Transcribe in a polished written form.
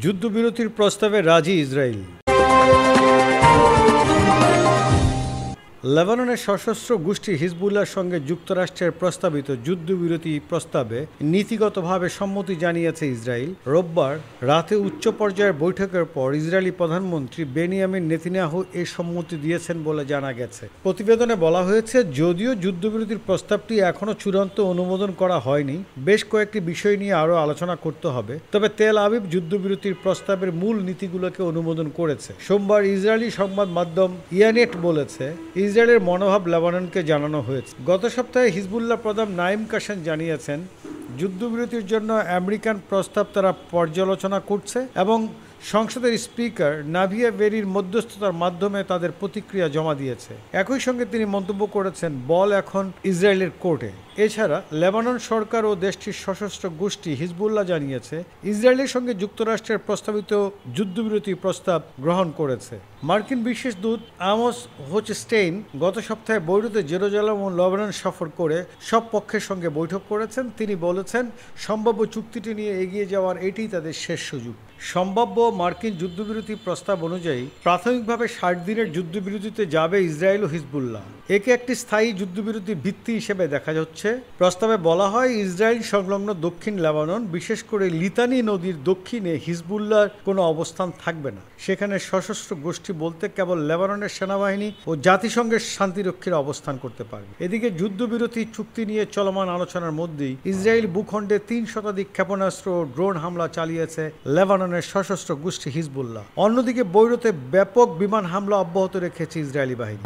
যুদ্ধবিরতির প্রস্তাবে রাজি ইসরায়েল। লেবাননের সশস্ত্র গোষ্ঠী হিজবুল্লাহর সঙ্গে যুক্তরাষ্ট্রের প্রস্তাবিত যুদ্ধবিরতি প্রস্তাবে নীতিগতভাবে সম্মতি জানিয়েছে ইসরায়েল। রোববার রাতে উচ্চ পর্যায়ের বৈঠকের পর ইসরায়েলি প্রধানমন্ত্রী বেনিয়ামিন নেতানিয়াহু এই সম্মতি দিয়েছেন বলে জানা গেছে। প্রতিবেদনে বলা হয়েছে, যদিও যুদ্ধবিরতির প্রস্তাবটি এখনও চূড়ান্ত অনুমোদন করা হয়নি, বেশ কয়েকটি বিষয় নিয়ে আরও আলোচনা করতে হবে। তবে তেল আবিব যুদ্ধবিরতির প্রস্তাবের মূল নীতিগুলোকে অনুমোদন করেছে। সোমবার ইসরায়েলি সংবাদ মাধ্যম ইয়ানেট বলেছে, ইসরায়েলের মনোভাব লেবাননকে জানানো হয়েছে। গত সপ্তাহে হিজবুল্লাহ প্রধান নাঈম কাসেম জানিয়েছেন, যুদ্ধবিরতির জন্য আমেরিকান প্রস্তাব তারা পর্যালোচনা করছে এবং সংসদের স্পিকার নাভিয়া বেরির মধ্যস্থতার মাধ্যমে তাদের প্রতিক্রিয়া জমা দিয়েছে। একই সঙ্গে তিনি মন্তব্য করেছেন, বল এখন ইসরায়েলের কোর্টে। এছাড়া লেবানন সরকার ও দেশটির সশস্ত্র গোষ্ঠী হিজবুল্লাহ জানিয়েছে, ইসরায়েলের সঙ্গে যুক্তরাষ্ট্রের প্রস্তাবিত যুদ্ধবিরতি প্রস্তাব গ্রহণ করেছে। মার্কিন বিশেষ দূত আমোস হোচস্টেইন গত সপ্তাহে বৈরুতে জেরুজালেম ও লেবানন সফর করে সব পক্ষের সঙ্গে বৈঠক করেছেন। তিনি বলেছেন, সম্ভাব্য চুক্তিটি নিয়ে এগিয়ে যাওয়ার এটিই তাদের শেষ সুযোগ। সম্ভাব্য মার্কিন যুদ্ধবিরতি প্রস্তাব অনুযায়ী প্রাথমিকভাবে 60 দিনের যুদ্ধবিরতিতে যাবে ইসরায়েল ও হিজবুল্লাহ। একে একটি স্থায়ী যুদ্ধবিরতির ভিত্তি হিসেবে দেখা যাচ্ছে। প্রস্তাবে বলা হয়, ইসরায়েল সংলগ্ন দক্ষিণ লেবানন, বিশেষ করে লিতানি নদীর দক্ষিণে হিজবুল্লাহর কোনো অবস্থান থাকবে না। সেখানে সশস্ত্র গোষ্ঠী বলতে কেবল লেবাননের সেনাবাহিনী ও জাতিসংঘের শান্তিরক্ষীরা অবস্থান করতে পারবে। এদিকে যুদ্ধবিরতি চুক্তি নিয়ে চলমান আলোচনার মধ্যেই ইসরায়েল ভূখণ্ডে 3 শতাধিক ক্ষেপণাস্ত্র ও ড্রোন হামলা চালিয়েছে লেবাননের সশস্ত্র গোষ্ঠী হিজবুল্লাহ। অন্যদিকে বৈরুতে ব্যাপক বিমান হামলা অব্যাহত রেখেছে ইসরায়েলি বাহিনী।